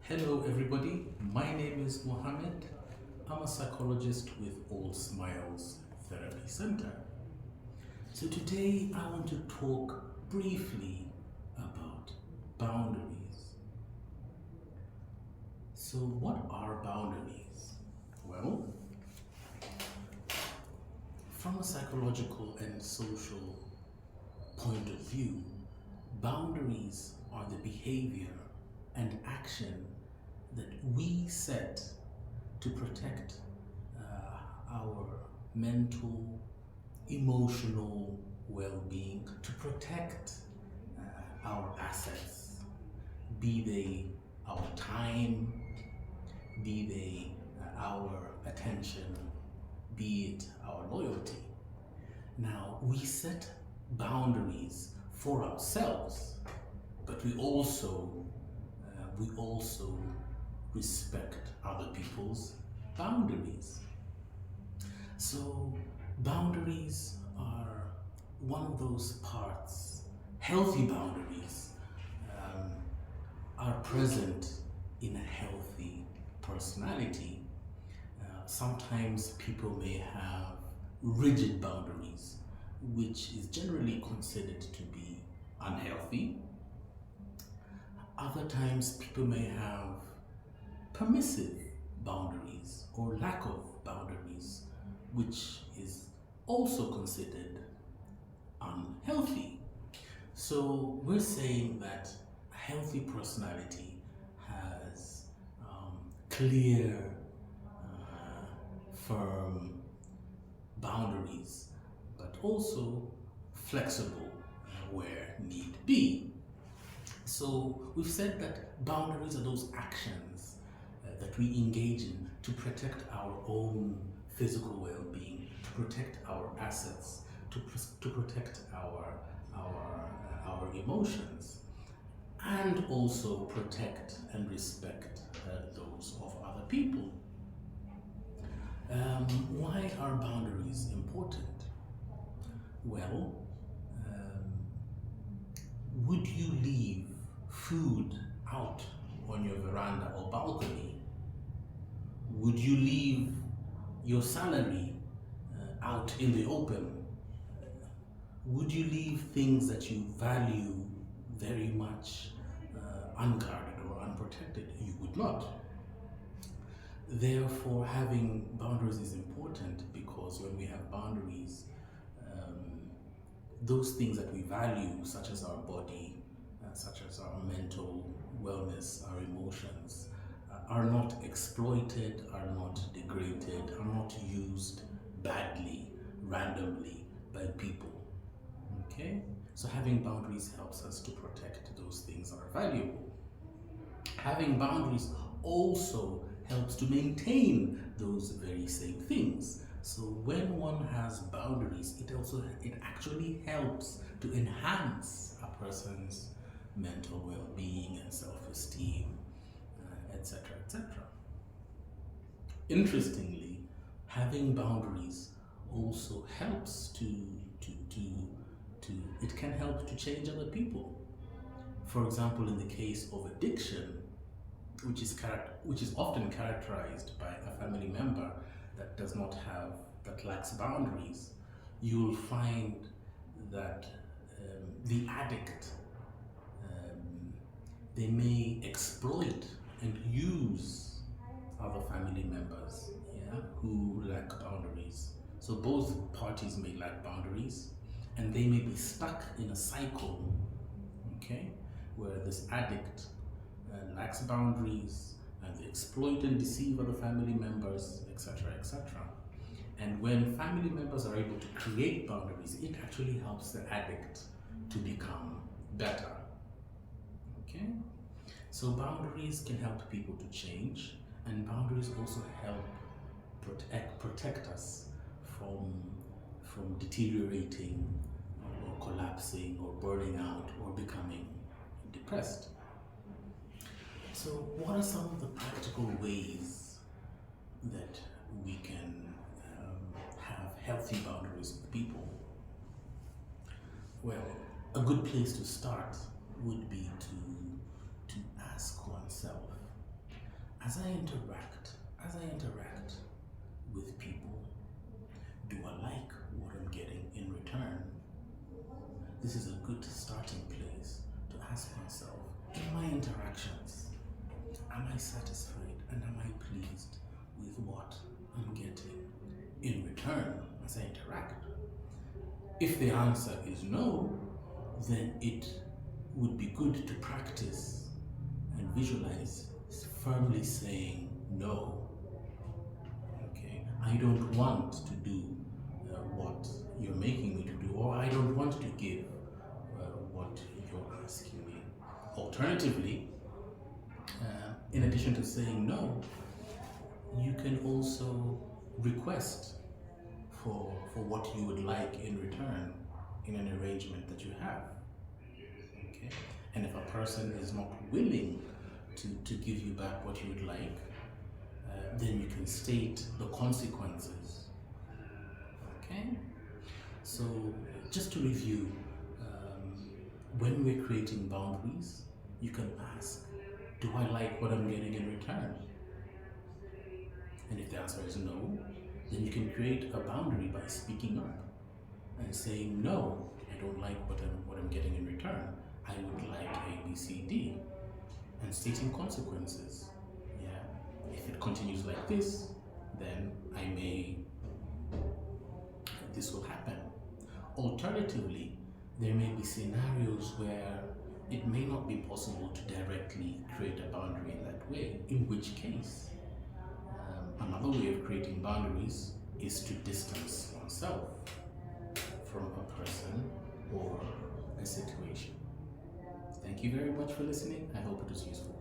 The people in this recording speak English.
Hello, everybody. My name is Mohammed. I'm a psychologist with Old Smiles Therapy Center. So, today I want to talk briefly about boundaries. So, what are boundaries? Well, from a psychological and social point of view, boundaries are the behavior and action that we set to protect our mental, emotional well being, to protect our assets, be they our time, be they our attention, be it our loyalty. Now, we set boundaries for ourselves, but we also respect other people's boundaries. So, boundaries are one of those parts, healthy boundaries are present in a healthy personality. Sometimes people may have rigid boundaries, which is generally considered to be unhealthy. Other times, people may have permissive boundaries or lack of boundaries, which is also considered unhealthy. So, we're saying that a healthy personality has clear, firm boundaries, but also flexible where need be. So we've said that boundaries are those actions that we engage in to protect our own physical well-being, to protect our assets, to protect our emotions, and also protect and respect those of other people. Why are boundaries important? Well, would you leave food out on your veranda or balcony? Would you leave your salary out in the open? Would you leave things that you value very much unguarded or unprotected? You would not. Therefore, having boundaries is important because when we have boundaries, those things that we value, such as our body, such as our mental wellness, our emotions, are not exploited, are not degraded, are not used badly, randomly by people. Okay? So having boundaries helps us to protect those things that are valuable. Having boundaries also helps to maintain those very same things. So when one has boundaries, it actually helps to enhance a person's mental well-being and self-esteem, etc., etc. Interestingly, having boundaries also helps to it can help to change other people. For example, in the case of addiction, which is often characterized by a family member that lacks boundaries, you'll find that the addict, they may exploit and use other family members, yeah, who lack boundaries. So both parties may lack boundaries, and they may be stuck in a cycle, okay, where this addict lacks boundaries and they exploit and deceive other family members, etc., etc. And when family members are able to create boundaries, it actually helps the addict to become better. Okay? So boundaries can help people to change, and boundaries also help protect us from deteriorating or collapsing or burning out or becoming depressed. So, what are some of the practical ways that we can have healthy boundaries with people? Well, a good place to start would be to ask oneself, as I interact with people, do I like what I'm getting in return? This is a good starting place to ask myself, in my interactions, am I satisfied and am I pleased with what I'm getting in return as I interact? If the answer is no, then it would be good to practice and visualize firmly saying no. Okay, I don't want to do what you're making me to do, or I don't want to give what you're asking me. Alternatively, in addition to saying no, you can also request for what you would like in return in an arrangement that you have. Okay? And if a person is not willing to give you back what you would like, then you can state the consequences. Okay? So, just to review, when we're creating boundaries, you can ask, do I like what I'm getting in return? And if the answer is no, then you can create a boundary by speaking up and saying, no, I don't like what I'm getting in return. I would like A, B, C, D, and stating consequences. Yeah. If it continues like this, then this will happen. Alternatively, there may be scenarios where it may not be possible to directly create a boundary in that way, in which case, another way of creating boundaries is to distance oneself from a person or a situation. Thank you very much for listening. I hope it was useful.